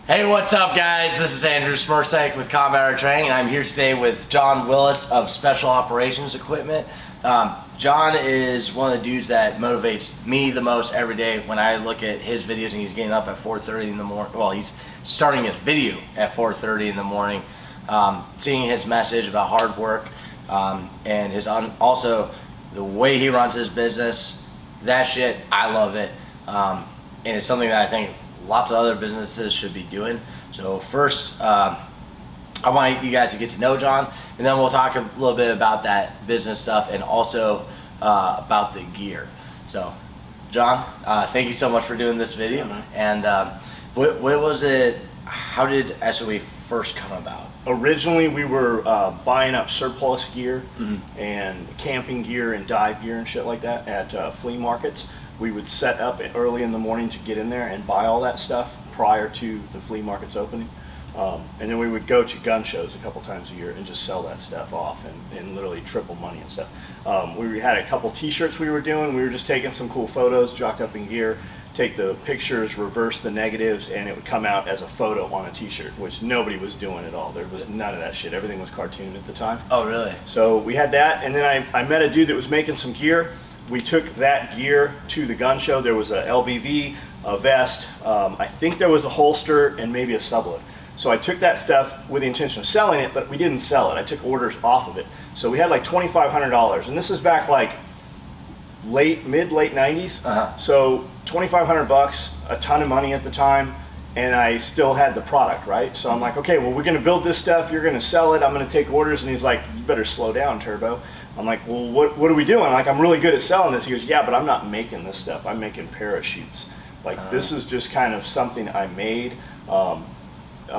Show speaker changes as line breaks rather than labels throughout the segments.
Hey, what's up, guys? This is Andrew Smersek with Combat Air Training, and I'm here today with John Willis of Special Operations Equipment. John is one of the dudes that motivates me the most every day when I look at his videos, and he's getting up at 4:30 in the morning. Well, he's starting his video at 4:30 in the morning, seeing his message about hard work, and also the way he runs his business. That shit, I love it, and it's something that I think lots of other businesses should be doing. So first, I want you guys to get to know John, and then we'll talk a little bit about that business stuff and also about the gear. So, John, thank you so much for doing this video. And what was it? How did SOE first come about?
Originally, we were buying up surplus gear and camping gear and dive gear and shit like that at flea markets. We would set up early in the morning to get in there and buy all that stuff prior to the flea markets opening. And then we would go to gun shows a couple times a year and just sell that stuff off and literally triple money and stuff. We had a couple t-shirts we were doing. We were just taking some cool photos, jocked up in gear, take the pictures, reverse the negatives, and it would come out as a photo on a t-shirt, which nobody was doing at all. There was none of that shit. Everything was cartoon at the time.
Oh, really?
So we had that, and then I met a dude that was making some gear. We took that gear to the gun show. There was a LBV, a vest, I think there was a holster, and maybe a sublet. So I took that stuff with the intention of selling it, but we didn't sell it. I took orders off of it. So we had like $2,500, and this is back like late 90s. So 2,500 bucks, a ton of money at the time, and I still had the product, right? So I'm like, okay, well, we're gonna build this stuff, you're gonna sell it, I'm gonna take orders. And he's like, you better slow down, Turbo. I'm like, well, what are we doing? Like, I'm really good at selling this. He goes, yeah, but I'm not making this stuff. I'm making parachutes. Like, this is just kind of something I made. I'm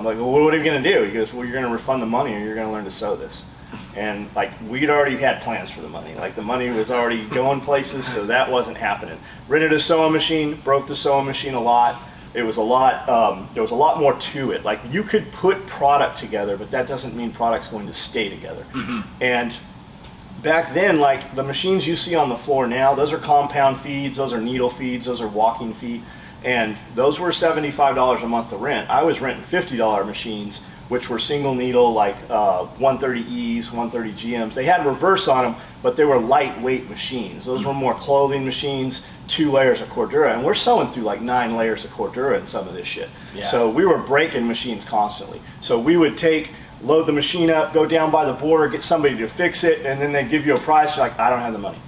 like, well, what are you gonna do? He goes, well, you're gonna refund the money or you're gonna learn to sew this. And like, we'd already had plans for the money. Like, the money was already going places, so that wasn't happening. Rented a sewing machine, broke the sewing machine a lot. It was a lot, there was a lot more to it. Like, you could put product together, but that doesn't mean product's going to stay together. And back then, like, the machines you see on the floor now, those are compound feeds, those are needle feeds, those are walking feet, and those were $75 a month to rent. I was renting $50 machines, which were single needle, like 130Es, 130 GMs. They had reverse on them, but they were lightweight machines. Those were more clothing machines, 2 layers of Cordura, and we're sewing through like 9 layers of Cordura in some of this shit. Yeah. So we were breaking machines constantly. So we would load the machine up, go down by the border, get somebody to fix it, and then they'd give you a price. You're like, I don't have the money.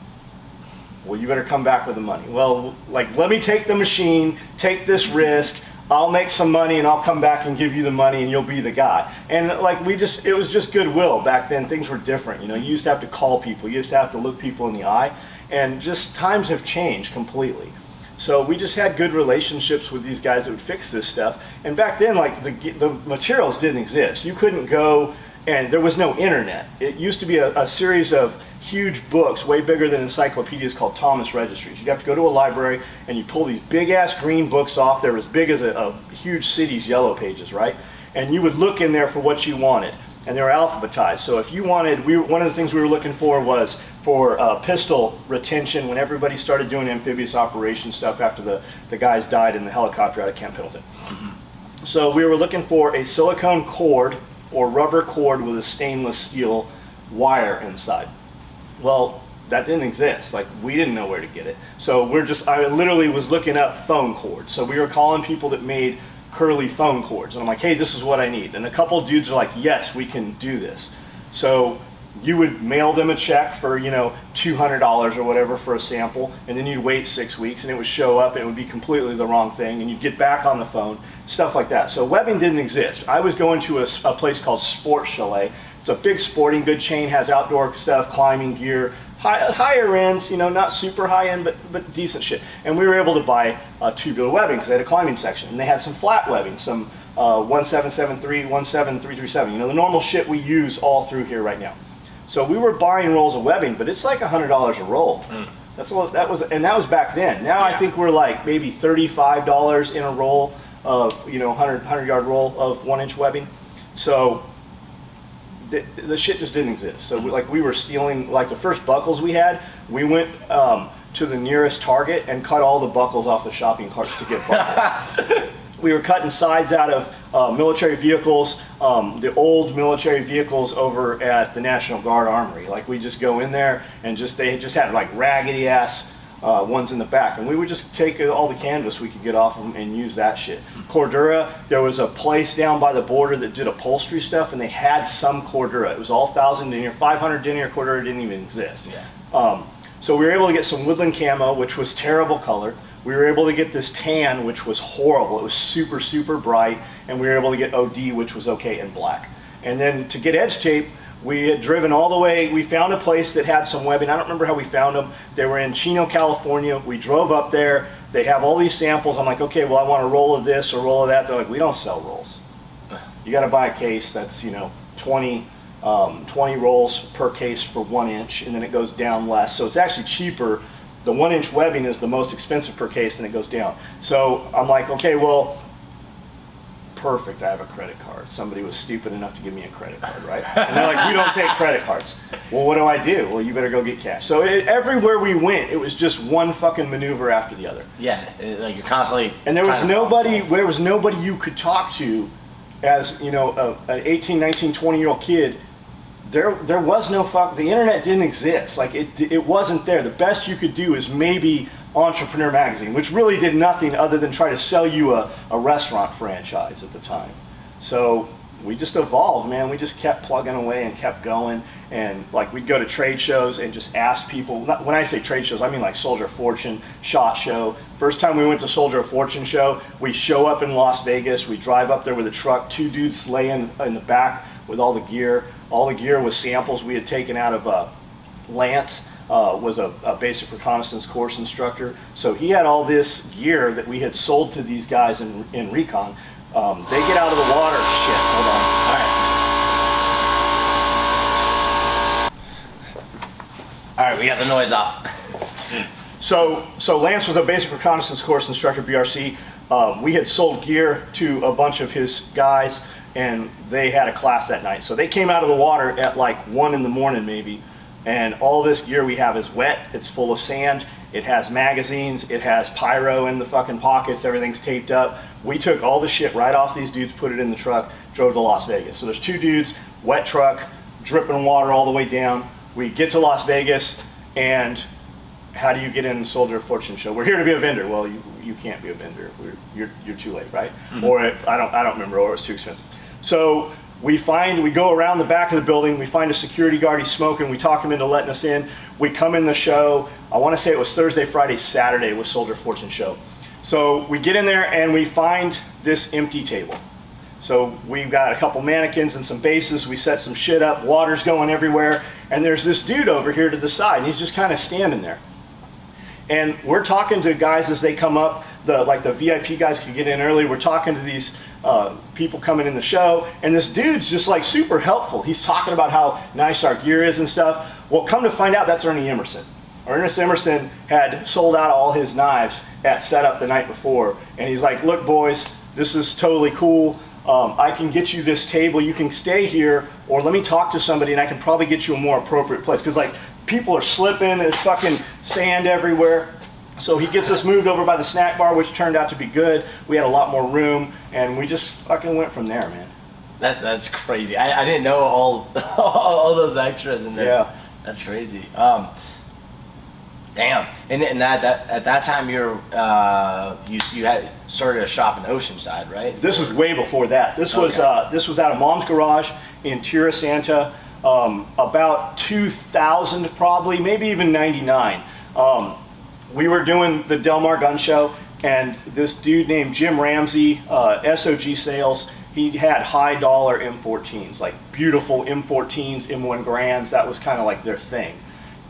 Well, you better come back with the money. Well, like, let me take the machine, take this risk, I'll make some money and I'll come back and give you the money and you'll be the guy. And like, it was just goodwill. Back then, things were different. You know, you used to have to call people, you used to have to look people in the eye, and just times have changed completely. So we just had good relationships with these guys that would fix this stuff. And back then, like, the materials didn't exist. You couldn't go, and there was no internet. It used to be a series of huge books, way bigger than encyclopedias, called Thomas Registries. You'd have to go to a library and you pull these big ass green books off. They're as big as a huge city's yellow pages, right? And you would look in there for what you wanted. And they were alphabetized. So if you wanted, one of the things we were looking for was for pistol retention when everybody started doing amphibious operation stuff after the guys died in the helicopter out of Camp Pendleton. So we were looking for a silicone cord or rubber cord with a stainless steel wire inside. Well, that didn't exist. Like, we didn't know where to get it. So I literally was looking up phone cords. So we were calling people that made curly phone cords. And I'm like, hey, this is what I need. And a couple dudes are like, yes, we can do this. So you would mail them a check for, $200 or whatever for a sample, and then you'd wait 6 weeks and it would show up and it would be completely the wrong thing, and you'd get back on the phone, stuff like that. So webbing didn't exist. I was going to a place called Sport Chalet. It's a big sporting good chain, has outdoor stuff, climbing gear, higher end, not super high end, but decent shit. And we were able to buy tubular webbing because they had a climbing section, and they had some flat webbing, some 1773, 17337, the normal shit we use all through here right now. So we were buying rolls of webbing, but it's like $100 a roll. That was back then. Now, yeah. I think we're like maybe $35 in a roll of 100-yard roll of 1-inch webbing. So the shit just didn't exist. So we were stealing, like, the first buckles we had. We went to the nearest Target and cut all the buckles off the shopping carts to get buckles. We were cutting sides out of military vehicles, the old military vehicles over at the National Guard Armory. Like we just go in there and they just had like raggedy ass ones in the back, and we would just take all the canvas we could get off of them and use that shit. Cordura, there was a place down by the border that did upholstery stuff, and they had some Cordura. It was all 1,000 denier, 500 denier Cordura didn't even exist.
Yeah.
So we were able to get some woodland camo, which was terrible color. We were able to get this tan, which was horrible. It was super, super bright. And we were able to get OD, which was okay in black. And then to get edge tape, we had driven all the way. We found a place that had some webbing. I don't remember how we found them. They were in Chino, California. We drove up there. They have all these samples. I'm like, okay, well, I want a roll of this or a roll of that. They're like, we don't sell rolls. You got to buy a case that's, 20 rolls per case for 1 inch, and then it goes down less. So it's actually cheaper. The 1 inch webbing is the most expensive per case, and it goes down. So I'm like, okay, well, perfect. I have a credit card. Somebody was stupid enough to give me a credit card, right? And they're like, we don't take credit cards. Well, what do? Well, you better go get cash. So everywhere we went, it was just one fucking maneuver after the other.
Yeah, like you're constantly.
And there was nobody you could talk to as, an 18, 19, 20-year-old kid. There was no the internet didn't exist. Like it wasn't there. The best you could do is maybe Entrepreneur Magazine, which really did nothing other than try to sell you a restaurant franchise at the time. So we just evolved, man. We just kept plugging away and kept going. And like we'd go to trade shows and just ask people. When I say trade shows, I mean like Soldier of Fortune, SHOT Show. First time we went to Soldier of Fortune show, we show up in Las Vegas. We drive up there with a truck. 2 dudes laying in the back with all the gear. All the gear was samples we had taken out of Lance. Was a basic reconnaissance course instructor. So he had all this gear that we had sold to these guys in recon. They get out of the water. Shit, hold on. All right.
All right, we got the noise off.
So Lance was a basic reconnaissance course instructor, BRC. We had sold gear to a bunch of his guys, and they had a class that night. So they came out of the water at like 1 in the morning maybe. And all this gear we have is wet, it's full of sand, it has magazines, it has pyro in the fucking pockets, everything's taped up. We took all the shit right off these dudes, put it in the truck, drove to Las Vegas. So there's 2 dudes, wet truck, dripping water all the way down. We get to Las Vegas, and how do you get in the Soldier of Fortune show? We're here to be a vendor. Well, you can't be a vendor. You're too late, right? Mm-hmm. Or I don't remember, or it's too expensive. So we go around the back of the building, we find a security guard, he's smoking, we talk him into letting us in. We come in the show, I want to say it was Thursday, Friday, Saturday was Soldier of Fortune show. So we get in there and we find this empty table. So we've got a couple mannequins and some bases, we set some shit up, water's going everywhere, and there's this dude over here to the side, and he's just kind of standing there. And we're talking to guys as they come up, the VIP guys could get in early, we're talking to these people coming in the show, and this dude's just like super helpful. He's talking about how nice our gear is and stuff. Well, come to find out, that's Ernie Emerson. Ernest Emerson had sold out all his knives at setup the night before, and he's like, look boys, this is totally cool. I can get you this table, you can stay here, or let me talk to somebody and I can probably get you a more appropriate place. Because like people are slipping, there's fucking sand everywhere. So he gets us moved over by the snack bar, which turned out to be good. We had a lot more room, and we just fucking went from there, man.
That's crazy. I didn't know all those extras in there.
Yeah.
That's crazy. Damn. And that at that time you had started a shop in Oceanside, right?
This is way before that. This was out of Mom's Garage in Tierra Santa, about 2000 probably, maybe even 99. We were doing the Del Mar Gun Show, and this dude named Jim Ramsey, SOG Sales, he had high dollar M14s, like beautiful M14s, M1 Grands. That was kind of like their thing.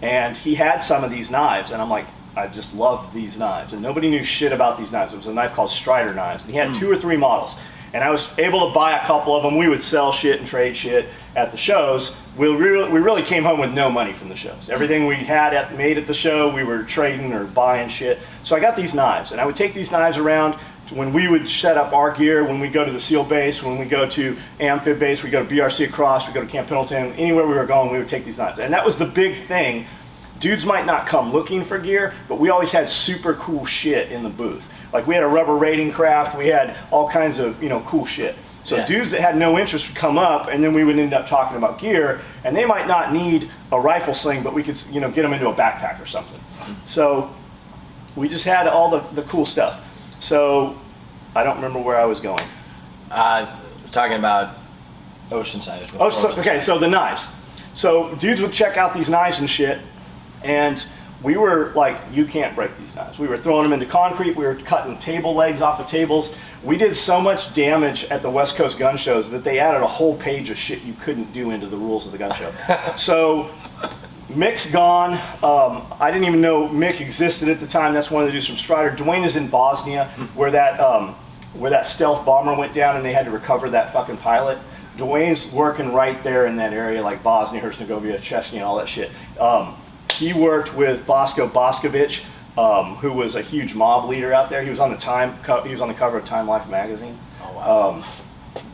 And he had some of these knives, and I'm like, I just loved these knives. And nobody knew shit about these knives. It was a knife called Strider knives. And he had 2 or 3 models. And I was able to buy a couple of them. We would sell shit and trade shit at the shows. We really came home with no money from the shows. Everything we had made at the show, we were trading or buying shit. So I got these knives, and I would take these knives around when we would set up our gear, when we go to the SEAL base, when we go to Amphib base, we go to BRC Across, we go to Camp Pendleton, anywhere we were going, we would take these knives. And that was the big thing dudes might not come looking for gear, but we always had super cool shit in the booth. Like we had a rubber raiding craft, we had all kinds of, cool shit. So
Yeah.
dudes that had no interest would come up, and then we would end up talking about gear, and they might not need a rifle sling, but we could, get them into a backpack or something. So we just had all the cool stuff. So I don't remember where I was going.
Talking about Oceanside.
Oh, so the knives. So dudes would check out these knives and shit, and we were like, you can't break these knives. We were throwing them into concrete. We were cutting table legs off of tables. We did so much damage at the West Coast gun shows that they added a whole page of shit you couldn't do into the rules of the gun show. So Mick's gone. I didn't even know Mick existed at the time. That's one of the dudes from Strider. Dwayne is in Bosnia, where that stealth bomber went down and they had to recover that fucking pilot. Dwayne's working right there in that area, like Bosnia, Herzegovina, Chechnya, all that shit. He worked with Bosko Boskovic, who was a huge mob leader out there. He was on the cover of Time Life magazine.
Oh wow.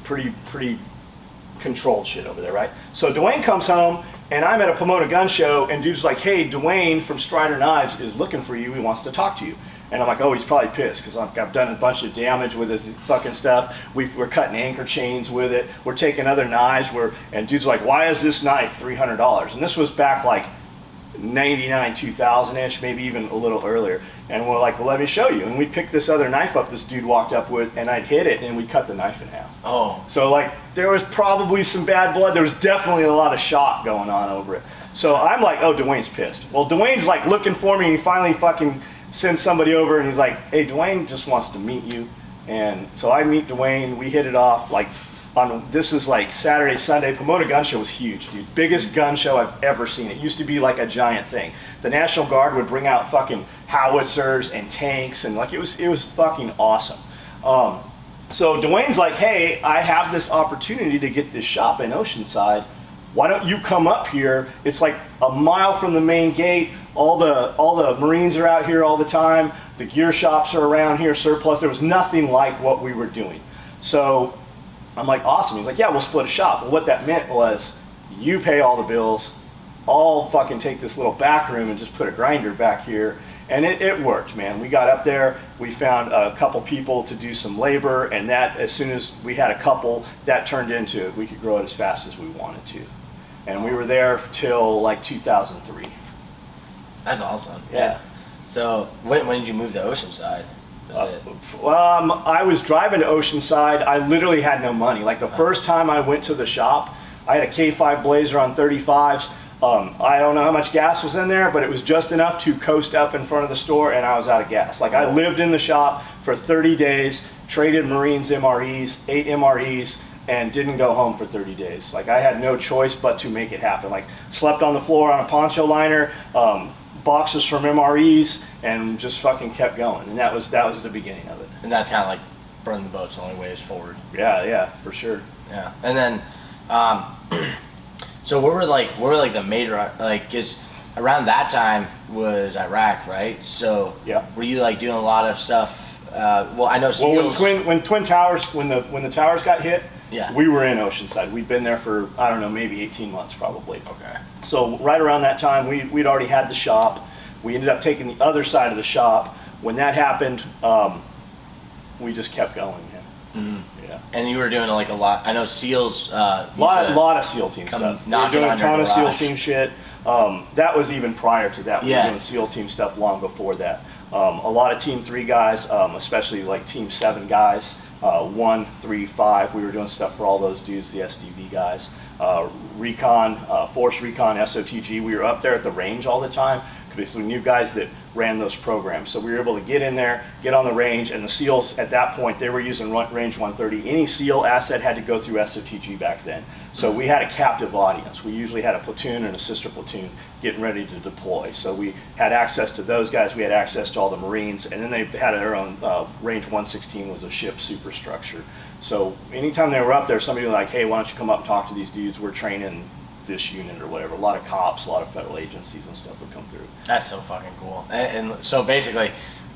Pretty controlled shit over there, right? So Dwayne comes home, and I'm at a Pomona gun show, and dude's like, "Hey, Dwayne from Strider Knives is looking for you. He wants to talk to you." And I'm like, "Oh, he's probably pissed because I've done a bunch of damage with his fucking stuff. We're cutting anchor chains with it. We're taking other knives. And dude's like, "Why is this knife $300?" And this was back like 99, 2000-ish, maybe even a little earlier. And we're like, "Well, let me show you." And we picked this other knife up this dude walked up with, and I'd hit it, and we cut the knife in half.
Oh.
So like, there was probably some bad blood. There was definitely a lot of shock going on over it. So I'm like, "Oh, Dwayne's pissed." Well, Dwayne's like looking for me, and he finally fucking sends somebody over, and he's like, "Hey, Dwayne just wants to meet you." And so I meet Dwayne. We hit it off like this is like Saturday, Sunday. Pomona Gun Show was huge, dude. Biggest gun show I've ever seen. It used to be like a giant thing. The National Guard would bring out fucking howitzers and tanks, and like it was fucking awesome. So Dwayne's like, "Hey, I have this opportunity to get this shop in Oceanside. Why don't you come up here? It's like a mile from the main gate. All the Marines are out here all the time. The gear shops are around here, surplus." There was nothing like what we were doing. So I'm like, "Awesome." He's like, "Yeah, we'll split a shop." Well, what that meant was you pay all the bills. I'll fucking take this little back room and just put a grinder back here. And it worked, man. We got up there, we found a couple people to do some labor, and that, as soon as we had a couple, that turned into, we could grow it as fast as we wanted to. And we were there till like 2003.
That's awesome.
Yeah.
So when did you move to Oceanside?
I was driving to Oceanside. I literally had no money. Like the first time I went to the shop, I had a K5 Blazer on 35s. I don't know how much gas was in there, but it was just enough to coast up in front of the store, and I was out of gas. Like I lived in the shop for 30 days, traded Marines MREs, 8 MREs, and didn't go home for 30 days. Like I had no choice but to make it happen. Like slept on the floor on a poncho liner, boxes from MREs, and just fucking kept going. And that was the beginning of it.
And that's kind of like burn the boats. The only way is forward.
Yeah, for sure.
Yeah. And then, so what were like the major, like, cause around that time was Iraq, right? So
yeah.
Were you like doing a lot of stuff? Well, I know SEALs.
Well, when Twin Towers, when the towers got hit,
yeah,
we were in Oceanside. We'd been there for, I don't know, maybe 18 months probably.
Okay.
So right around that time, we'd already had the shop. We ended up taking the other side of the shop. When that happened, we just kept going, man.
Mm-hmm.
Yeah.
And you were doing like a lot. I know SEALs.
Lot of SEAL team stuff. We were doing a ton of SEAL team shit. That was even prior to that. We were doing SEAL team stuff long before that. A lot of Team 3 guys, especially like Team 7 guys, 1, 3, 5. We were doing stuff for all those dudes, the SDV guys. Recon, Force Recon, SOTG. We were up there at the range all the time because we knew guys that ran those programs. So we were able to get in there, get on the range, and the SEALs at that point, they were using range 130. Any SEAL asset had to go through SOTG back then. So we had a captive audience. We usually had a platoon and a sister platoon getting ready to deploy. So we had access to those guys. We had access to all the Marines, and then they had their own range 116 was a ship superstructure. So anytime they were up there, somebody was like, "Hey, why don't you come up and talk to these dudes? We're training this unit or whatever." A lot of cops, a lot of federal agencies and stuff would come through.
That's so fucking cool. And so basically,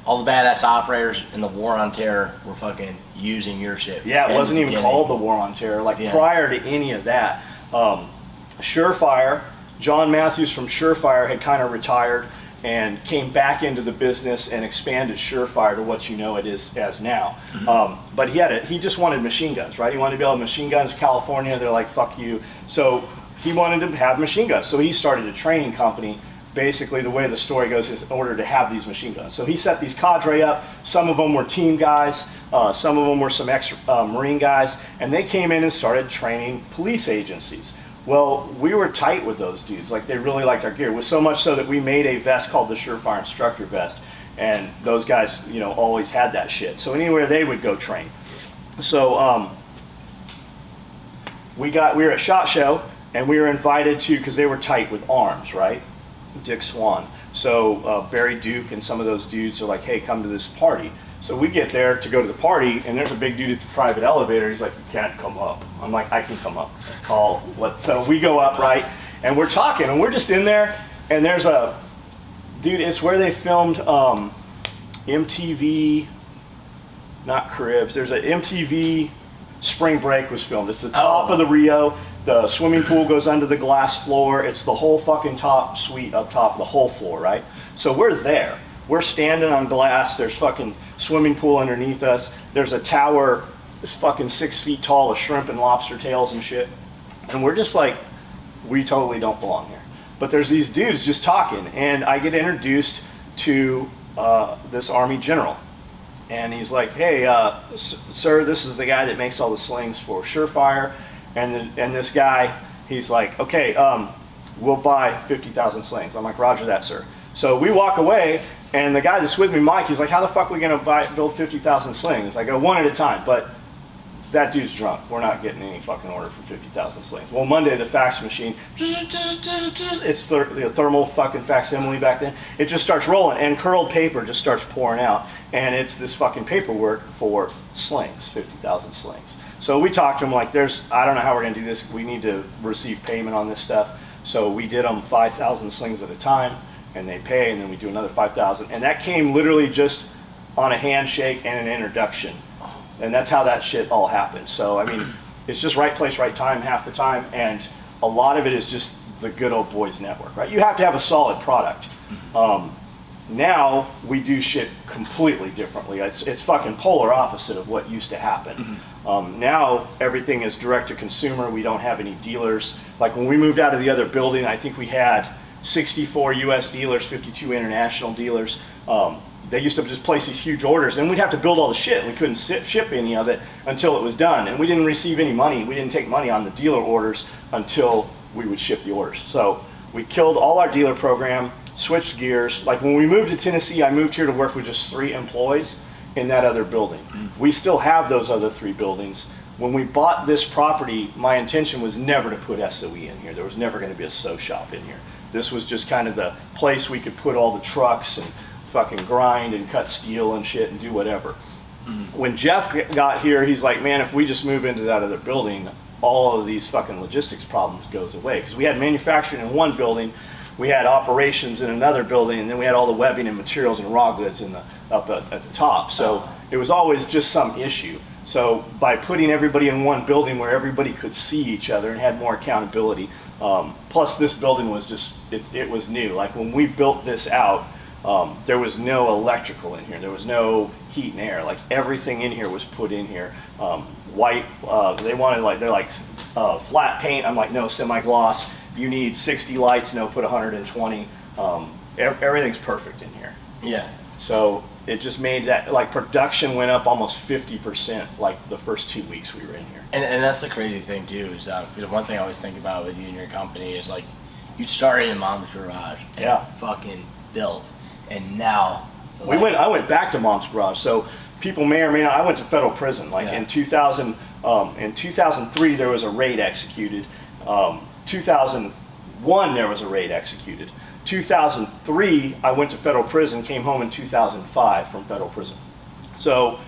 all the badass operators in the War on Terror were fucking using your ship.
Yeah, it wasn't even called the War on Terror. Like prior to any of that, Surefire John Matthews from Surefire had kind of retired and came back into the business and expanded Surefire to what you know it is as now. But he just wanted machine guns, right? He wanted to be able to machine guns. California, they're like, fuck you. So he wanted to have machine guns. So he started a training company. Basically, the way the story goes is in order to have these machine guns. So he set these cadre up. Some of them were team guys. Some of them were some ex-Marine guys. And they came in and started training police agencies. Well, we were tight with those dudes. Like, they really liked our gear. It was so much so that we made a vest called the Surefire Instructor Vest. And those guys, you know, always had that shit. So anywhere they would go train. So we were at SHOT Show, and we were invited to, because they were tight with arms, right? Dick Swan. So Barry Duke and some of those dudes are like, hey, come to this party. So we get there to go to the party, and there's a big dude at the private elevator. He's like, you can't come up. I'm like, I can come up. So we go up, right? And we're talking, and we're just in there, and there's a, dude, it's where they filmed MTV, not Cribs. There's an MTV Spring Break was filmed. It's the top of the Rio. The swimming pool goes under the glass floor. It's the whole fucking top suite up top, the whole floor, right? So we're there. We're standing on glass. There's fucking swimming pool underneath us. There's a tower that's fucking 6 feet tall with shrimp and lobster tails and shit. And we're just like, we totally don't belong here. But there's these dudes just talking, and I get introduced to this Army general. And he's like, hey, sir, this is the guy that makes all the slings for Surefire. And this guy, he's like, okay, we'll buy 50,000 slings. I'm like, roger that, sir. So we walk away, and the guy that's with me, Mike, he's like, how the fuck are we gonna build 50,000 slings? I go, one at a time, but that dude's drunk. We're not getting any fucking order for 50,000 slings. Well, Monday, the fax machine, it's the thermal fucking facsimile back then, it just starts rolling, and curled paper just starts pouring out, and it's this fucking paperwork for slings, 50,000 slings. So we talked to him like, I don't know how we're gonna do this. We need to receive payment on this stuff. So we did them 5,000 slings at a time, and they pay, and then we do another 5,000. And that came literally just on a handshake and an introduction. And that's how that shit all happened. So, I mean, it's just right place, right time half the time, and a lot of it is just the good old boys network, right? You have to have a solid product. Now we do shit completely differently. It's fucking polar opposite of what used to happen. Now everything is direct to consumer. We don't have any dealers. Like when we moved out of the other building, I think we had 64 US dealers, 52 international dealers. They used to just place these huge orders, and we'd have to build all the shit, and we couldn't ship any of it until it was done. And we didn't receive any money. We didn't take money on the dealer orders until we would ship the orders. So we killed all our dealer program, switched gears. Like when we moved to Tennessee, I moved here to work with just 3 employees in that other building. We still have those other 3 buildings. When we bought this property, my intention was never to put SOE in here. There was never going to be a sew shop in here. This was just kind of the place we could put all the trucks and fucking grind and cut steel and shit and do whatever. When Jeff got here, he's like, man, if we just move into that other building, all of these fucking logistics problems goes away. Because we had manufacturing in one building, we had operations in another building, and then we had all the webbing and materials and raw goods up at the top. So it was always just some issue. So by putting everybody in one building where everybody could see each other and had more accountability, plus this building was just, it was new. Like when we built this out, there was no electrical in here. There was no heat and air. Like everything in here was put in here. White, they wanted they're like flat paint. I'm like, no, semi-gloss. You need 60 lights, no, put 120. Everything's perfect in here.
Yeah.
So it just made that, like production went up almost 50% like the first 2 weeks we were in here.
And that's the crazy thing too, is one thing I always think about with you and your company is like, you started in Mom's Garage and fucking built. And now
I went back to Mom's Garage. So people may or may not. I went to federal prison. Like in 2003, there was a raid executed. 2001, there was a raid executed. 2003, I went to federal prison. Came home in 2005 from federal prison. So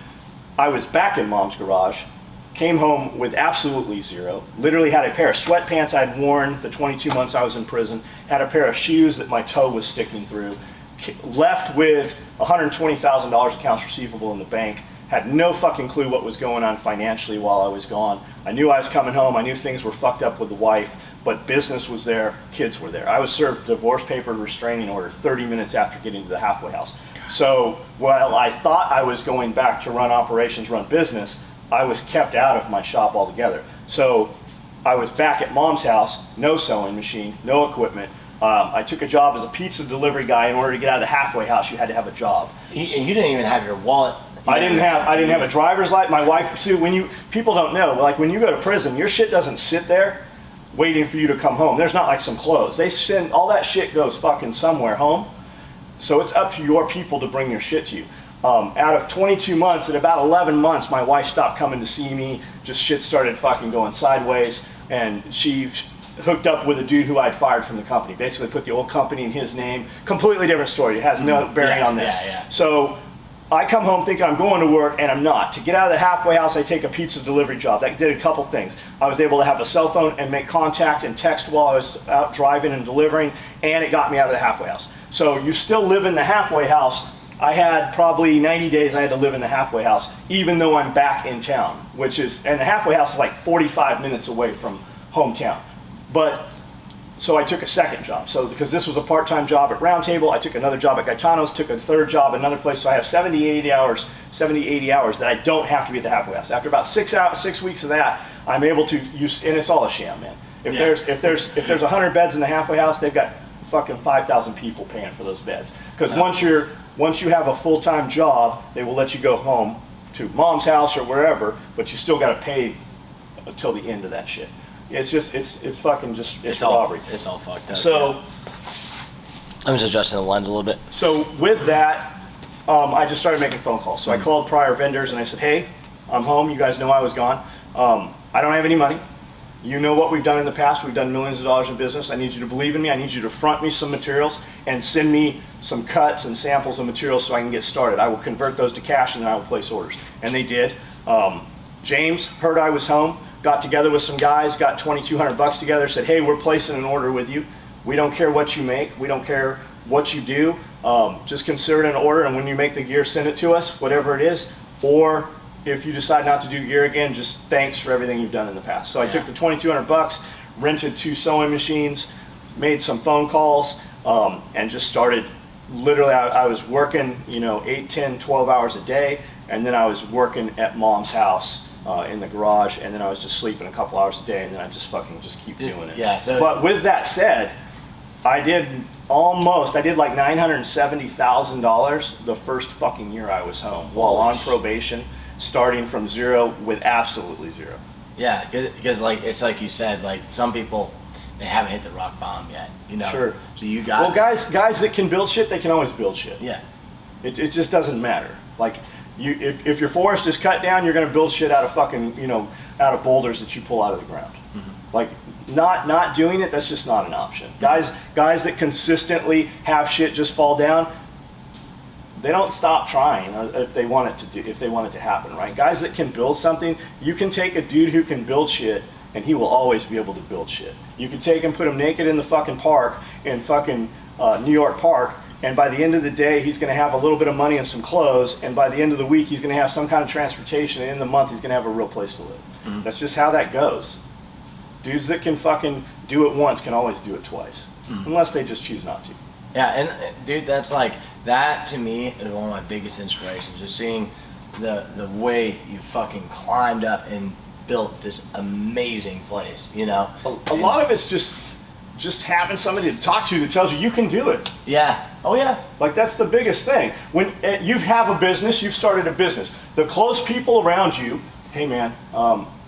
I was back in Mom's Garage. Came home with absolutely zero. Literally had a pair of sweatpants I'd worn the 22 months I was in prison. Had a pair of shoes that my toe was sticking through. Left with $120,000 accounts receivable in the bank, had no fucking clue what was going on financially while I was gone. I knew I was coming home, I knew things were fucked up with the wife. but business was there, kids were there. I was served divorce paper restraining order 30 minutes after getting to the halfway house. So while I thought I was going back to run operations, run business, I was kept out of my shop altogether. So I was back at mom's house, no sewing machine, no equipment. I took a job as a pizza delivery guy. In order to get out of the halfway house, you had to have a job.
You didn't even have your wallet.
I didn't have a driver's license. My wife, see, people don't know, like when you go to prison, your shit doesn't sit there waiting for you to come home. There's not like some clothes. They send, all that shit goes fucking somewhere home. So it's up to your people to bring your shit to you. Out of 22 months, at about 11 months, my wife stopped coming to see me. Just shit started fucking going sideways. And she hooked up with a dude who I'd fired from the company. Basically put the old company in his name. Completely different story. It has no bearing on this. So I come home thinking I'm going to work, and I'm not. To get out of the halfway house, I take a pizza delivery job. That did a couple things. I was able to have a cell phone and make contact and text while I was out driving and delivering, and it got me out of the halfway house. So you still live in the halfway house. I had probably 90 days I had to live in the halfway house, even though I'm back in town, and the halfway house is like 45 minutes away from hometown. But so I took a second job. So because this was a part-time job at Round Table, I took another job at Gaetano's, took a third job at another place. So I have 80 hours that I don't have to be at the halfway house. After about 6 weeks of that, I'm able to use, and it's all a sham, man. If there's 100 beds in the halfway house, they've got fucking 5,000 people paying for those beds. Because once you have a full-time job, they will let you go home to mom's house or wherever, but you still got to pay until the end of that shit. It's robbery.
It's all fucked up.
So
I'm just adjusting the lens a little bit.
So with that, I just started making phone calls. So I called prior vendors and I said, hey, I'm home. You guys know I was gone. I don't have any money. You know what we've done in the past. We've done millions of dollars in business. I need you to believe in me. I need you to front me some materials and send me some cuts and samples of materials so I can get started. I will convert those to cash and then I will place orders. And they did. James heard I was home, got together with some guys, got $2,200 together, said, hey, we're placing an order with you. We don't care what you make. We don't care what you do. Just consider it an order, and when you make the gear, send it to us, whatever it is. Or if you decide not to do gear again, just thanks for everything you've done in the past. So I took the $2,200, rented 2 sewing machines, made some phone calls, and just started. Literally, I was working, 8, 10, 12 hours a day, and then I was working at mom's house in the garage, and then I was just sleeping a couple hours a day, and then I just keep doing it.
Yeah.
But with that said, I did like $970,000 the first fucking year I was home while on probation, starting from zero with absolutely zero.
Yeah, because it's like you said, like some people, they haven't hit the rock bottom yet,
Sure.
So you got.
Well, guys that can build shit, they can always build shit.
Yeah.
It just doesn't matter. Like if your forest is cut down, you're gonna build shit out of fucking out of boulders that you pull out of the ground. Mm-hmm. Like not doing it, that's just not an option. Mm-hmm. Guys that consistently have shit just fall down, they don't stop trying if they want it to happen, right? Guys that can build something, you can take a dude who can build shit and he will always be able to build shit. You can take him, put him naked in the fucking park in fucking New York Park, and by the end of the day, he's going to have a little bit of money and some clothes, and by the end of the week, he's going to have some kind of transportation, and in the month, he's going to have a real place to live. Mm-hmm. That's just how that goes. Dudes that can fucking do it once can always do it twice, unless they just choose not to.
Yeah, and dude, that's like, that to me is one of my biggest inspirations, just seeing the way you fucking climbed up and built this amazing place, A
lot of it's just having somebody to talk to that tells you can do it.
Yeah. Oh yeah.
Like that's the biggest thing. When you have a business, you've started a business. The close people around you, hey man,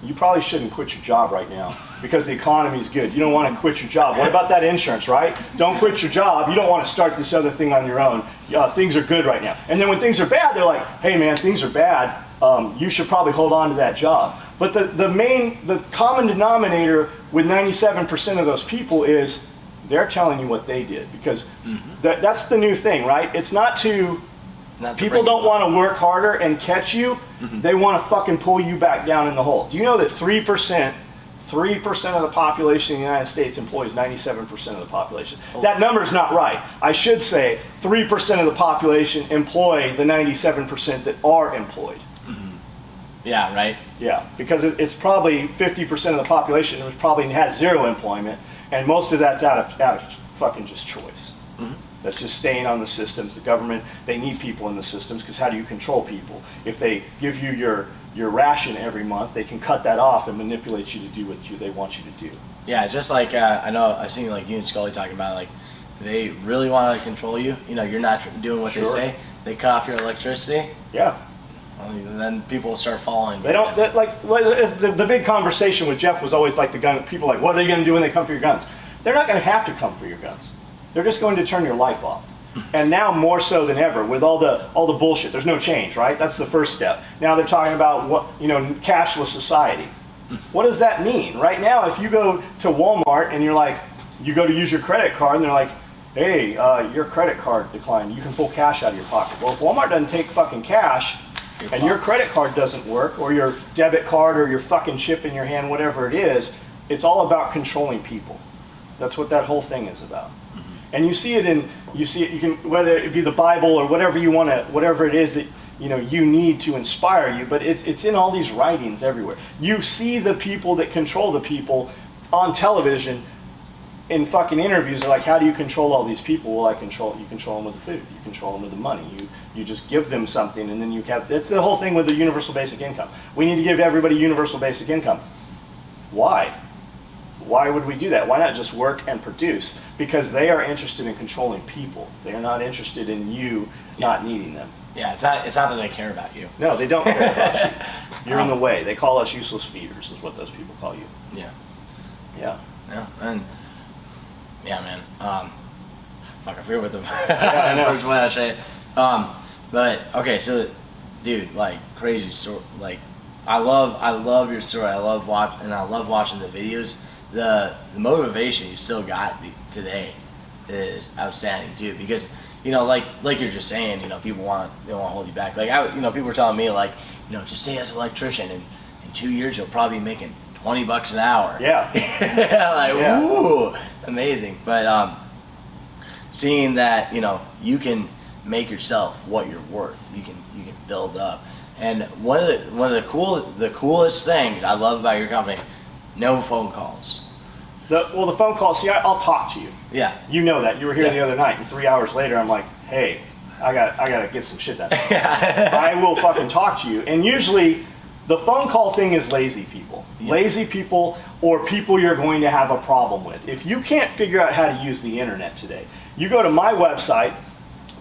you probably shouldn't quit your job right now because the economy's good. You don't want to quit your job. What about that insurance, right? Don't quit your job. You don't want to start this other thing on your own. Things are good right now. And then when things are bad, they're like, hey man, things are bad. You should probably hold on to that job. But the common denominator with 97% of those people is they're telling you what they did, because that's the new thing, right? It's not people don't want to work harder and catch you. Mm-hmm. They want to fucking pull you back down in the hole. Do you know that 3% of the population in the United States employs 97% of the population? Oh. That number is not right. I should say 3% of the population employ the 97% that are employed. Mm-hmm.
Yeah, right.
Yeah, because it's probably 50% of the population who probably has zero employment, and most of that's out of fucking just choice. That's just staying on the systems. The government, they need people in the systems, because how do you control people? If they give you your ration every month, they can cut that off and manipulate you to do what they want you to do.
Yeah, just like I know I've seen like you and Scully talking about, like they really want to control you. You know, you're not doing what they say. They cut off your electricity.
Yeah.
And then people will start following.
They don't, the big conversation with Jeff was always like the gun, people like, what are they going to do when they come for your guns? They're not going to have to come for your guns. They're just going to turn your life off. And now more so than ever, with all the bullshit, there's no change, right? That's the first step. Now they're talking about cashless society. What does that mean? Right now, if you go to Walmart and you go to use your credit card and they're like, hey, your credit card declined, you can pull cash out of your pocket. Well, if Walmart doesn't take fucking cash, and your credit card doesn't work, or your debit card, or your fucking chip in your hand, whatever it is, it's all about controlling people. That's what that whole thing is about. And you see it, you can, whether it be the Bible or whatever you want to, whatever it is that you need to inspire you, but it's in all these writings everywhere. You see the people that control the people on television in fucking interviews. Are like, how do you control all these people? Well, you control them with the food, you control them with the money, you just give them something, and then you have, it's the whole thing with the universal basic income. We need to give everybody universal basic income. Why? Why would we do that? Why not just work and produce? Because they are interested in controlling people. They are not interested in you not needing them.
Yeah, it's not that they care about you.
No, they don't care about you. You're in the way. They call us useless feeders, is what those people call you.
Yeah.
Yeah.
Yeah, and yeah, man. Fuck, I forget what the
I know.
first way I say it. But okay, so, dude, like crazy story. Like, I love your story. I love watching the videos. The motivation you still got today is outstanding too, because like you're just saying, people want to hold you back. Like people were telling me like, just stay as an electrician, and in 2 years you'll probably be making $20 an hour.
Yeah.
Like,
yeah.
Ooh, amazing. But seeing that you can make yourself what you're worth, you can build up. And one of the coolest things I love about your company, no phone calls.
The phone call, see, I'll talk to you.
Yeah.
You know that. You were here
Yeah.
the other night, and 3 hours later, I'm like, hey, I gotta get some shit done.
Yeah.
I will fucking talk to you. And usually, the phone call thing is lazy people.
Yeah.
Lazy people, or people you're going to have a problem with. If you can't figure out how to use the internet today, you go to my website,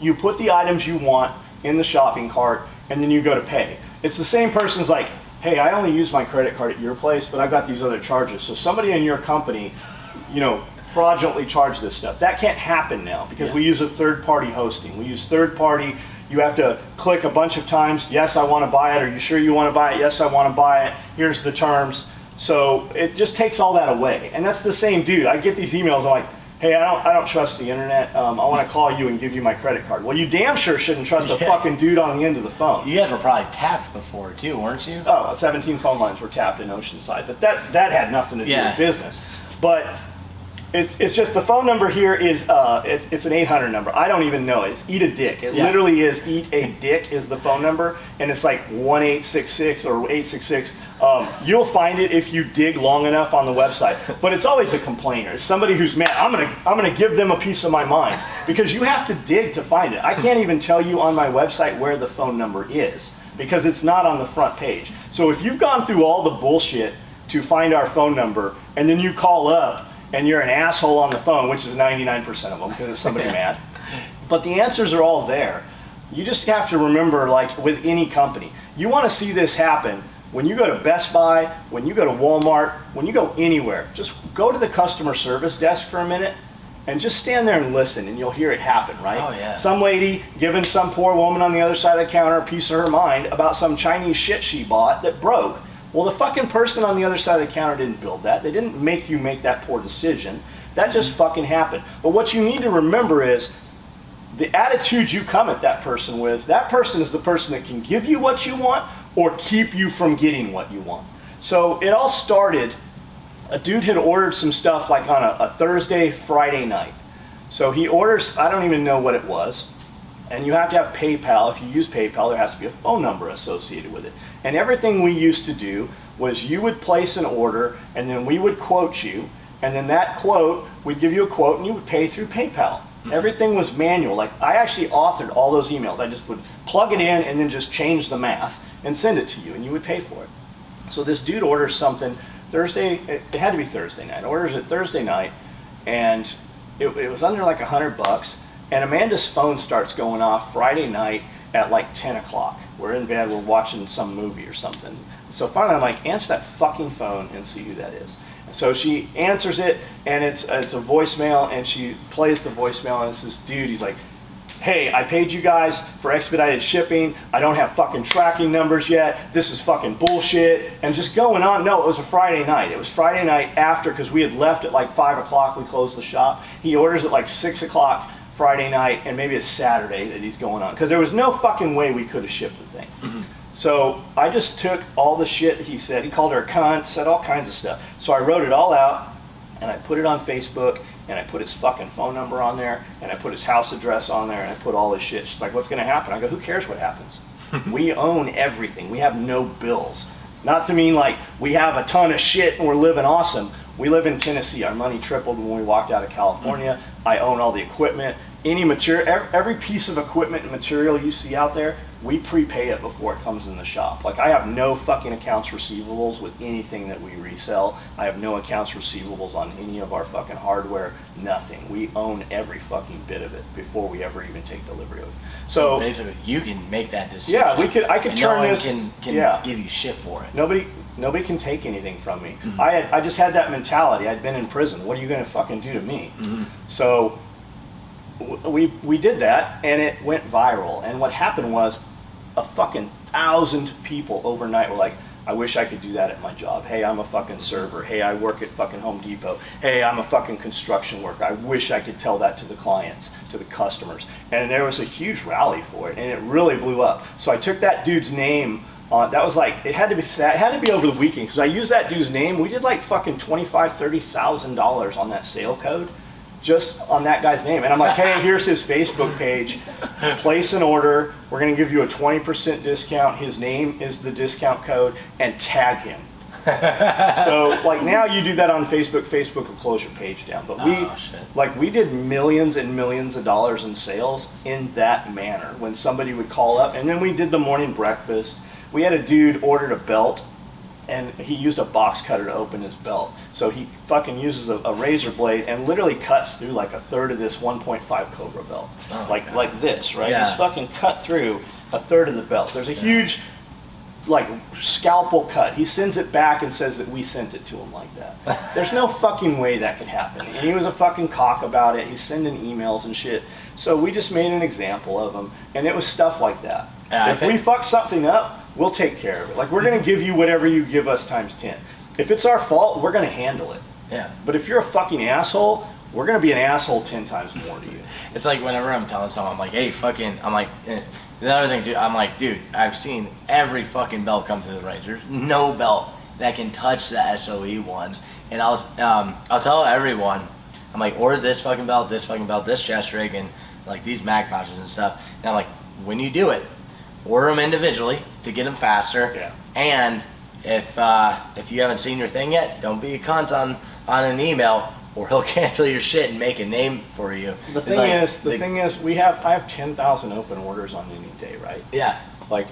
you put the items you want in the shopping cart, and then you go to pay. It's the same person's like, hey, I only use my credit card at your place, but I've got these other charges. So somebody in your company, fraudulently charged this stuff. That can't happen now, because we use a third-party hosting. We use third-party. You have to click a bunch of times. Yes, I want to buy it. Are you sure you want to buy it? Yes, I want to buy it. Here's the terms. So it just takes all that away. And that's the same dude. I get these emails. I'm like, hey, I don't trust the internet. I want to call you and give you my credit card. Well, you damn sure shouldn't trust a fucking dude on the end of the phone.
You guys were probably tapped before too, weren't you?
Oh, 17 phone lines were tapped in Oceanside, but that had nothing to do with business. But it's just the phone number here is it's an 800 number. I don't even know it. It's Eat a Dick. It literally is Eat a Dick is the phone number, and it's like 1-866 or 866. You'll find it if you dig long enough on the website. But it's always a complainer. It's somebody who's mad. I'm gonna give them a piece of my mind, because you have to dig to find it. I can't even tell you on my website where the phone number is, because it's not on the front page. So if you've gone through all the bullshit to find our phone number, and then you call up and you're an asshole on the phone, which is 99% of them, because it's somebody mad. But the answers are all there. You just have to remember, like with any company, you want to see this happen. When you go to Best Buy, when you go to Walmart, when you go anywhere, just go to the customer service desk for a minute and just stand there and listen, and you'll hear it happen, right?
Oh, yeah.
Some lady giving some poor woman on the other side of the counter a piece of her mind about some Chinese shit she bought that broke. Well, the fucking person on the other side of the counter didn't build that. They didn't make you make that poor decision. That just fucking happened. But what you need to remember is the attitude you come at that person with, that person is the person that can give you what you want or keep you from getting what you want. So it all started, a dude had ordered some stuff like on a Thursday, Friday night. So he orders, I don't even know what it was, And you have to have PayPal. If you use PayPal, there has to be a phone number associated with it. And everything we used to do was you would place an order, and then we would quote you, and then that quote, we'd give you a quote, and you would pay through PayPal. Everything was manual. Like, I actually authored all those emails. I just would plug it in and then just change the math and send it to you, and you would pay for it. So this dude orders something Thursday, it had to be Thursday night, orders it Thursday night, and it was under like $100, and Amanda's phone starts going off Friday night at like 10 o'clock. We're in bed, we're watching some movie or something. So finally I'm like, answer that fucking phone and see who that is. So she answers it, and it's a voicemail, and she plays the voicemail, and it's this dude. He's like, hey, I paid you guys for expedited shipping. I don't have fucking tracking numbers yet. This is fucking bullshit. And just going on. No, it was a Friday night. It was Friday night after, because we had left at like 5 o'clock. We closed the shop. He orders at like 6 o'clock Friday night, and maybe it's Saturday that he's going on, because there was no fucking way we could have shipped the thing. Mm-hmm. So I just took all the shit he said. He called her a cunt, said all kinds of stuff. So I wrote it all out, and I put it on Facebook, and I put his fucking phone number on there, and I put his house address on there, and I put all this shit. She's like, what's gonna happen? I go, who cares what happens? We own everything. We have no bills. Not to mean like we have a ton of shit and we're living awesome. We live in Tennessee. Our money tripled when we walked out of California. I own all the equipment. Any material, every piece of equipment and material you see out there, we prepay it before it comes in the shop. Like, I have no fucking accounts receivables with anything that we resell. I have no accounts receivables on any of our fucking hardware, nothing. We own every fucking bit of it before we ever even take delivery of it.
So basically, you can make that decision.
Yeah, I could turn
no
this.
one can give you shit for it.
Nobody can take anything from me. Mm-hmm. I just had that mentality. I'd been in prison. What are you gonna fucking do to me? Mm-hmm. So we did that, and it went viral. And what happened was, a fucking 1,000 people overnight were like, I wish I could do that at my job. Hey, I'm a fucking server. Hey, I work at fucking Home Depot. Hey, I'm a fucking construction worker. I wish I could tell that to the clients, to the customers. And there was a huge rally for it, and it really blew up. So I took that dude's name on, that was like, it had to be over the weekend, because I used that dude's name. We did like fucking $25,000, $30,000 on that sale code, just on that guy's name. And I'm like, hey, here's his Facebook page. Place an order. We're going to give you a 20% discount. His name is the discount code, and tag him. So like, now you do that on Facebook, Facebook will close your page down. But we did millions and millions of dollars in sales in that manner, when somebody would call up. And then we did the morning breakfast. We had a dude ordered a belt, and he used a box cutter to open his belt. So he fucking uses a razor blade and literally cuts through like a third of this 1.5 Cobra belt. Oh, like this, right? Yeah. He's fucking cut through a third of the belt. There's a huge like scalpel cut. He sends it back and says that we sent it to him like that. There's no fucking way that could happen. And he was a fucking cock about it. He's sending emails and shit. So we just made an example of him, and it was stuff like that. If we fuck something up, we'll take care of it. Like, we're going to give you whatever you give us times 10. If it's our fault, we're going to handle it.
Yeah.
But if you're a fucking asshole, we're going to be an asshole 10 times more to you.
It's like whenever I'm telling someone, I'm like, hey, fucking, I'm like, the other thing, dude, I'm like, dude, I've seen every fucking belt come through the range. There's no belt that can touch the SOE ones. And I'll tell everyone, I'm like, order this fucking belt, this chest rig, and like these mag pouches and stuff. And I'm like, when you do it, order them individually to get them faster.
Yeah.
And if you haven't seen your thing yet, don't be a cunt on an email, or he'll cancel your shit and make a name for you.
The thing is, I have 10,000 open orders on any day, right?
Yeah.
Like,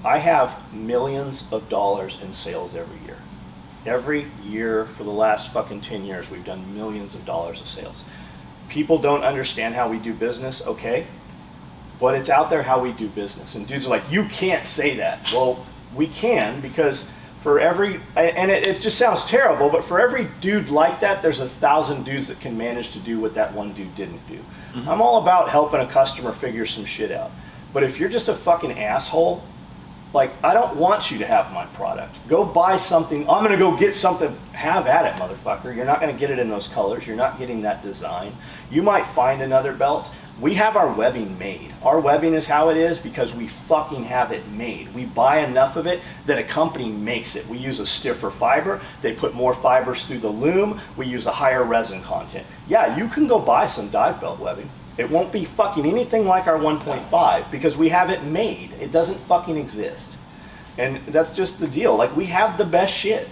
I have millions of dollars in sales every year. Every year for the last fucking 10 years, we've done millions of dollars of sales. People don't understand how we do business, okay? But it's out there how we do business. And dudes are like, you can't say that. Well, we can, because for every, and it just sounds terrible, but for every dude like that, there's 1,000 dudes that can manage to do what that one dude didn't do. Mm-hmm. I'm all about helping a customer figure some shit out. But if you're just a fucking asshole, like, I don't want you to have my product. Go buy something. I'm going to go get something. Have at it, motherfucker. You're not going to get it in those colors. You're not getting that design. You might find another belt. We have our webbing made. Our webbing is how it is because we fucking have it made. We buy enough of it that a company makes it. We use a stiffer fiber. They put more fibers through the loom. We use a higher resin content. Yeah, you can go buy some dive belt webbing. It won't be fucking anything like our 1.5 because we have it made. It doesn't fucking exist. And that's just the deal. Like, we have the best shit.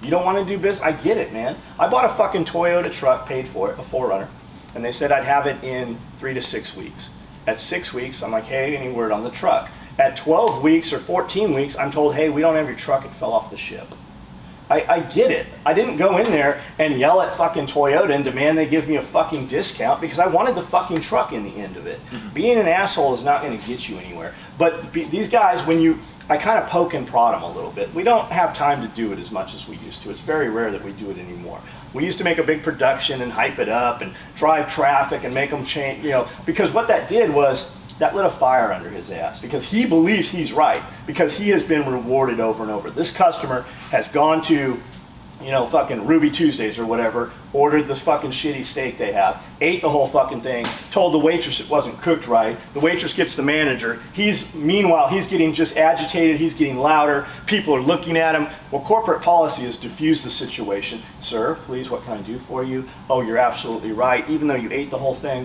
You don't want to do business? I get it, man. I bought a fucking Toyota truck, paid for it, a 4Runner, and they said I'd have it in 3 to 6 weeks. At 6 weeks, I'm like, hey, any word on the truck? At 12 weeks or 14 weeks, I'm told, hey, we don't have your truck, it fell off the ship. I get it. I didn't go in there and yell at fucking Toyota and demand they give me a fucking discount because I wanted the fucking truck in the end of it. Being an asshole is not going to get you anywhere. But these guys, I kind of poke and prod them a little bit. We don't have time to do it as much as we used to. It's very rare that we do it anymore. We used to make a big production and hype it up and drive traffic and make them change, because what that did was that lit a fire under his ass because he believes he's right because he has been rewarded over and over. This customer has gone to, fucking Ruby Tuesdays or whatever, ordered this fucking shitty steak they have, ate the whole fucking thing, told the waitress it wasn't cooked right. The waitress gets the manager. Meanwhile, he's getting just agitated. He's getting louder. People are looking at him. Well, corporate policy has diffused the situation. Sir, please, what can I do for you? Oh, you're absolutely right. Even though you ate the whole thing,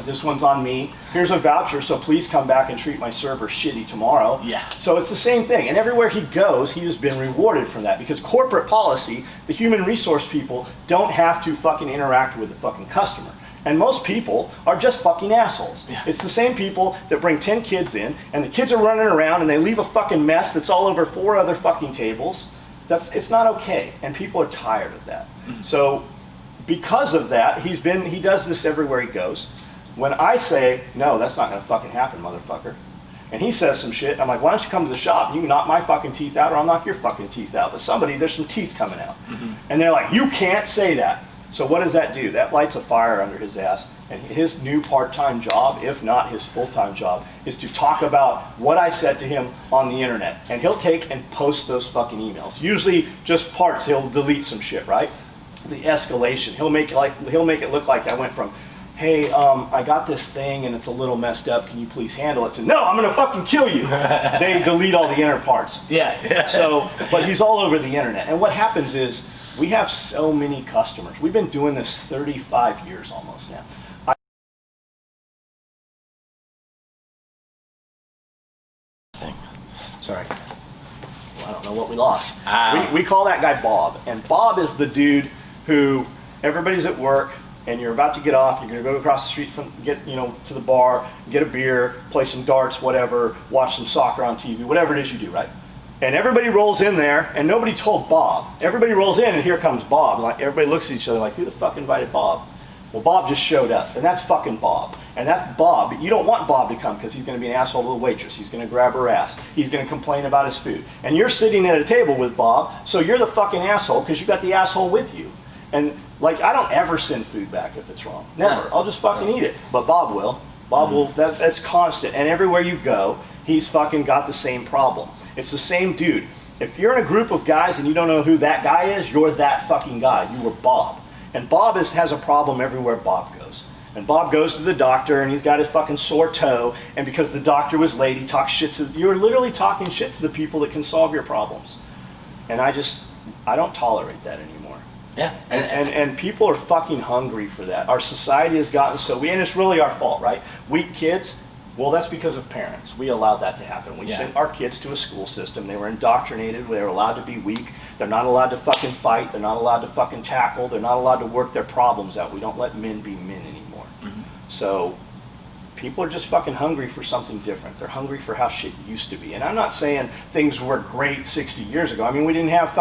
this one's on me. Here's a voucher, so please come back and treat my server shitty tomorrow.
Yeah.
So it's the same thing. And everywhere he goes, he has been rewarded for that because corporate policy, the human resource people, don't have to fucking interact with the fucking customer. And most people are just fucking assholes.
Yeah.
It's the same people that bring 10 kids in, and the kids are running around, and they leave a fucking mess that's all over 4 other fucking tables. It's not okay, and people are tired of that. So because of that, he does this everywhere he goes. When I say, no, that's not gonna fucking happen, motherfucker, and he says some shit, I'm like, why don't you come to the shop and you can knock my fucking teeth out or I'll knock your fucking teeth out. But there's some teeth coming out. And they're like, you can't say that. So what does that do? That lights a fire under his ass. And his new part-time job, if not his full-time job, is to talk about what I said to him on the internet. And he'll take and post those fucking emails. Usually just parts. He'll delete some shit, right? The escalation. He'll make it look like I went from, hey, I got this thing and it's a little messed up. Can you please handle it? To, no, I'm gonna fucking kill you. They delete all the inner parts.
Yeah.
So, but he's all over the internet. And what happens is, we have so many customers. We've been doing this 35 years almost now.
Sorry.
Well, I don't know what we lost.
Ow.
We call that guy Bob. And Bob is the dude who everybody's at work and you're about to get off. You're going to go across the street to the bar, get a beer, play some darts, whatever, watch some soccer on TV, whatever it is you do, right? And everybody rolls in there, and nobody told Bob. Everybody rolls in, and here comes Bob. Like, everybody looks at each other like, who the fuck invited Bob? Well, Bob just showed up, and that's fucking Bob. And that's Bob. But you don't want Bob to come because he's going to be an asshole to the waitress. He's going to grab her ass. He's going to complain about his food. And you're sitting at a table with Bob, so you're the fucking asshole because you got the asshole with you. And, like, I don't ever send food back if it's wrong. Never. I'll just fucking eat it. But Bob will. Bob will. That's constant. And everywhere you go, he's fucking got the same problem. It's the same dude. If you're in a group of guys and you don't know who that guy is, you're that fucking guy. You were Bob. And Bob has a problem everywhere Bob goes. And Bob goes to the doctor and he's got his fucking sore toe, and because the doctor was late, he talks shit you're literally talking shit to the people that can solve your problems. And I don't tolerate that anymore.
Yeah.
And people are fucking hungry for that. Our society has gotten and it's really our fault, right? Weak kids. Well, that's because of parents. We allowed that to happen. We sent our kids to a school system. They were indoctrinated. They were allowed to be weak. They're not allowed to fucking fight. They're not allowed to fucking tackle. They're not allowed to work their problems out. We don't let men be men anymore. So people are just fucking hungry for something different. They're hungry for how shit used to be. And I'm not saying things were great 60 years ago. I mean, we didn't have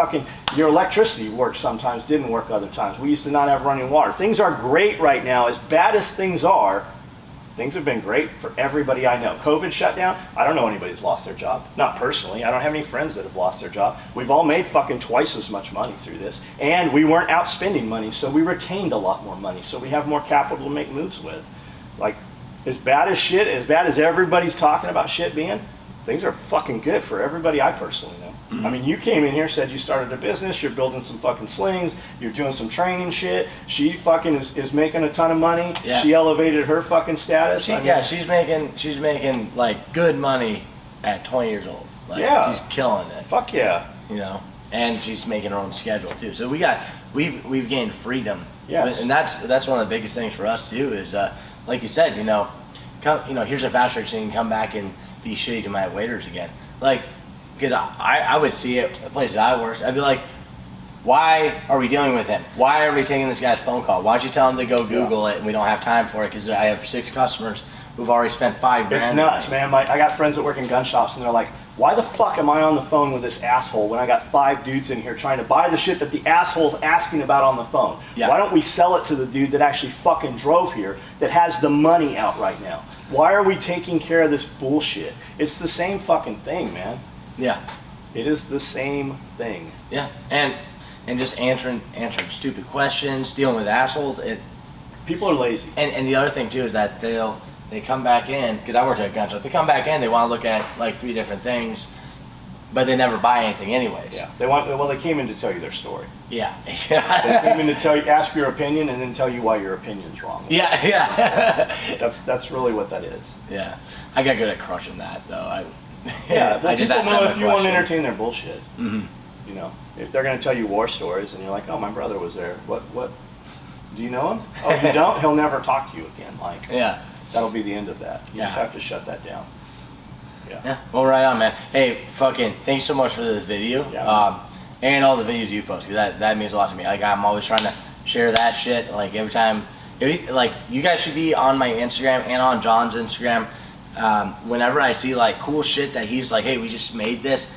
your electricity worked sometimes, didn't work other times. We used to not have running water. Things are great right now. As bad as things are, things have been great for everybody I know. COVID shutdown, I don't know anybody who's lost their job. Not personally. I don't have any friends that have lost their job. We've all made fucking twice as much money through this. And we weren't out spending money, so we retained a lot more money. So we have more capital to make moves with. Like, as bad as everybody's talking about shit being, things are fucking good for everybody I personally know. I mean, you came in here, said you started a business, you're building some fucking slings, you're doing some training shit. She fucking is making a ton of money.
Yeah.
She elevated her fucking status.
She's making like good money at 20 years old. Like,
yeah.
She's killing it.
Fuck yeah.
And she's making her own schedule too. So we've gained freedom.
Yes.
And that's one of the biggest things for us too is like you said, here's a voucher so you can come back and be shitty to my waiters again. Like, because I would see it at places I work. I'd be like, why are we dealing with him? Why are we taking this guy's phone call? Why don't you tell him to go Google it and we don't have time for it because I have 6 customers who've already spent $5,000.
It's nuts, man. I got friends that work in gun shops and they're like, why the fuck am I on the phone with this asshole when I got 5 dudes in here trying to buy the shit that the asshole's asking about on the phone?
Yeah.
Why don't we sell it to the dude that actually fucking drove here that has the money out right now? Why are we taking care of this bullshit? It's the same fucking thing, man.
Yeah.
It is the same thing.
Yeah. And just answering stupid questions, dealing with assholes.
People are lazy.
And the other thing too is that they come back in, because I worked at a gun shop. They come back in, they want to look at like 3 different things, but they never buy anything anyways.
Yeah. They came in to tell you their story.
Yeah.
They came in to ask your opinion, and then tell you why your opinion's wrong.
Yeah.
That's really what that is.
Yeah. I got good at crushing that though.
Yeah. Well,
I just
people
asked
know
them
if
a
you want to
question.
entertain their bullshit.
Mm-hmm.
You know, if they're going to tell you war stories, and you're like, oh, my brother was there. What? Do you know him? Oh, you don't? He'll never talk to you again. Like,
Yeah.
that'll be the end of that. You just
Yeah.
have to shut that down. Yeah.
Yeah. Well, right on, man. Hey, fucking, thanks so much for this video.
Yeah.
And all the videos you post. 'Cause that means a lot to me. Like, I'm always trying to share that shit. Like, every time, like, you guys should be on my Instagram and on John's Instagram. Whenever I see, like, cool shit that he's like, hey, we just made this,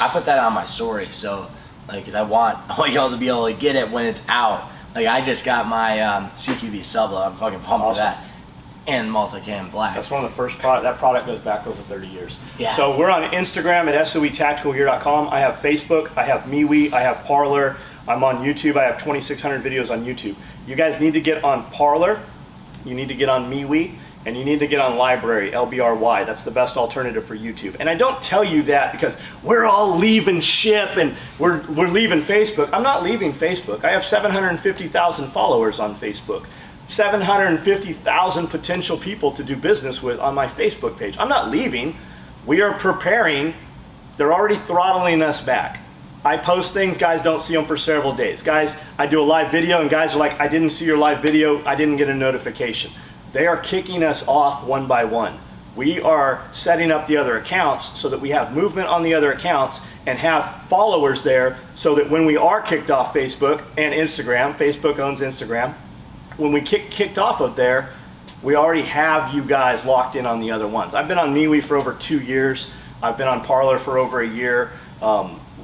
I put that on my story. So, like, 'cause I want y'all to be able to get it when it's out. Like, I just got my CQB sublet. I'm fucking pumped
Awesome.
for that. And multicam black.
That's one of the first products. That product goes back over 30 years.
Yeah.
So we're on Instagram at soetacticalgear.com. I have Facebook. I have MeWe. I have Parler. I'm on YouTube. I have 2,600 videos on YouTube. You guys need to get on Parler. You need to get on MeWe. And you need to get on Library, LBRY. That's the best alternative for YouTube. And I don't tell you that because we're all leaving ship and we're leaving Facebook. I'm not leaving Facebook. I have 750,000 followers on Facebook. 750,000 potential people to do business with on my Facebook page. I'm not leaving. We are preparing. They're already throttling us back. I post things, guys don't see them for several days. Guys, I do a live video and guys are like, I didn't see your live video, I didn't get a notification. They are kicking us off one by one. We are setting up the other accounts so that we have movement on the other accounts and have followers there so that when we are kicked off Facebook and Instagram, Facebook owns Instagram, when we kicked off of there, we already have you guys locked in on the other ones. I've been on MeWe for over 2 years. I've been on Parler for over a year.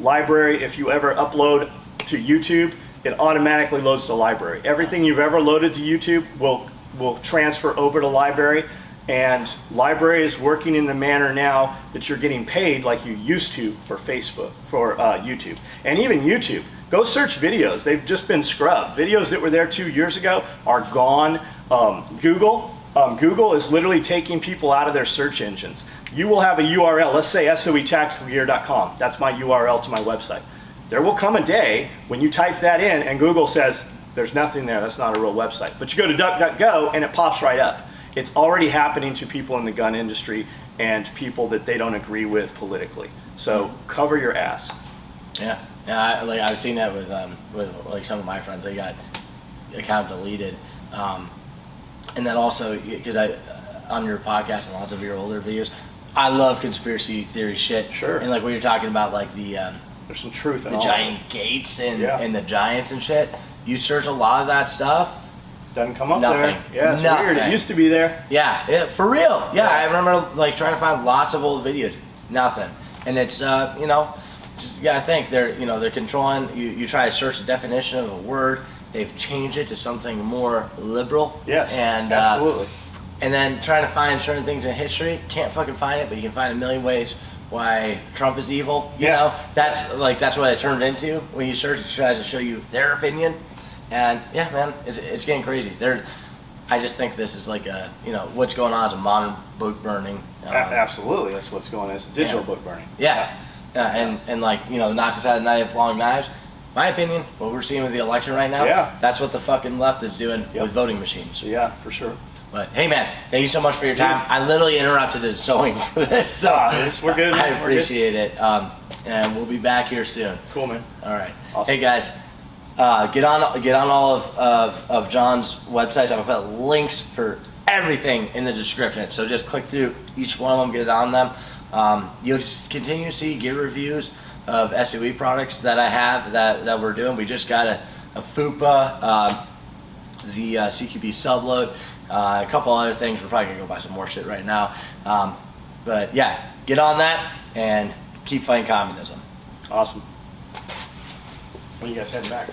Library, if you ever upload to YouTube, it automatically loads to Library. Everything you've ever loaded to YouTube will transfer over to Library, and Library is working in the manner now that you're getting paid like you used to for Facebook, for YouTube. And even YouTube, go search videos. They've just been scrubbed. Videos that were there 2 years ago are gone. Google is literally taking people out of their search engines. You will have a URL, let's say soetacticalgear.com. That's my URL to my website. There will come a day when you type that in and Google says, there's nothing there, that's not a real website. But you go to DuckDuckGo and it pops right up. It's already happening to people in the gun industry and people that they don't agree with politically. So cover your ass.
Yeah, I've seen that with like some of my friends. They got account deleted, and then also because on your podcast and lots of your older videos, I love conspiracy theory shit.
Sure.
And like what you're talking about, like the
There's some truth in
the
all
giant gates and
Yeah.
and the giants and shit. You search a lot of that stuff.
Doesn't come up
Nothing.
there. Yeah, it's weird. It
Nothing.
used to be there.
Yeah, for real. Yeah,
Yeah.
I remember like trying to find lots of old videos. Nothing. And it's I think they're controlling. You try to search the definition of a word. They've changed it to something more liberal.
Yes,
and
absolutely.
And then trying to find certain things in history, can't fucking find it, but you can find a million ways why Trump is evil. You
Yeah.
know, that's what it turned into when you search. It tries to show you their opinion, and yeah, man, it's getting crazy. I just think this is like what's going on is a modern book burning.
Absolutely, that's what's going on. It's digital
Yeah.
book burning.
Yeah, and like the Nazis had long knives. My opinion, what we're seeing with the election right now,
Yeah.
that's what the fucking left is doing
Yep.
with voting machines.
So yeah, for sure.
But hey, man, thank you so much for your time. I literally interrupted his sewing for this, so
We're good.
I
We're good.
appreciate it. And we'll be back here soon.
Cool, man.
All right.
Awesome.
Hey guys, get on all of John's websites. I'm gonna put links for everything in the description. So just click through each one of them, get it on them. You'll continue to see gear reviews of SOE products that I have that we're doing. We just got a FUPA, the CQB subload, a couple other things. We're probably gonna go buy some more shit right now. But yeah, get on that and keep fighting communism.
Awesome. When are you guys heading back?